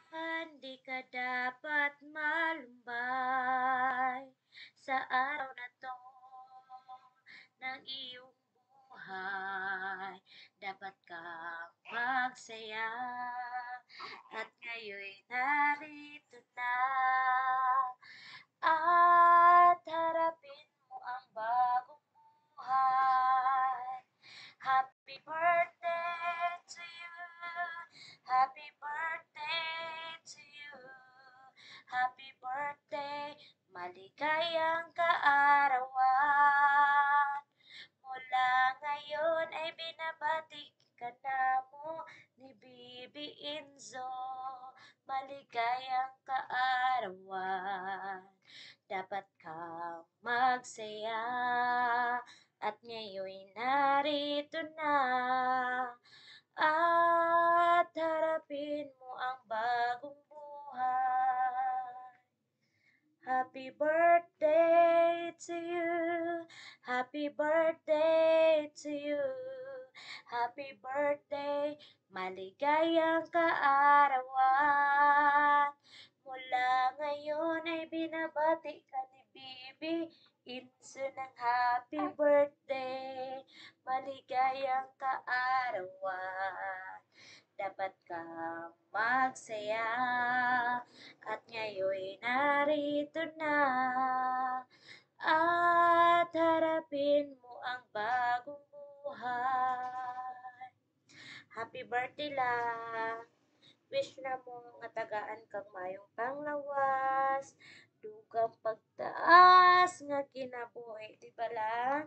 Hindi ka dapat malumbay sa araw na 'to ng iyong buhay. Dapat kang magsaya at ngayo'y narito na at harapin mo ang bagong buhay. Happy birthday to you. Happy birthday to you. Happy birthday, maligayang kaarawan. Mula ngayon ay binabati ka na mo ni Bibi Inzo. Maligayang kaarawan. Dapat kang magsaya at ngayon narito na at harapin mo ang bagong buhay. Happy birthday to you. Happy birthday to you. Happy birthday, maligayang kaarawan. Mula ngayon ay binabati ka ni Bibi Inso ng happy birthday. Maligayang kaarawan. Dapat kang magsaya at ngayo'y narito na at harapin mo ang bagong buhay. Happy birthday lang. Wish na mo nga tagaan kang mayong panglawas, dugang pagtaas nga kinabuhi, di ba lang?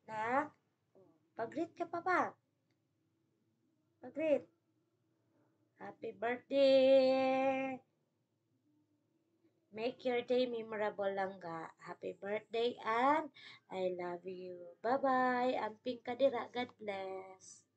Na, pag-greet ka pa ba? Pag-greet. Happy birthday! Make your day memorable lang ga. Happy birthday and I love you. Bye-bye. Amping ka dira. God bless.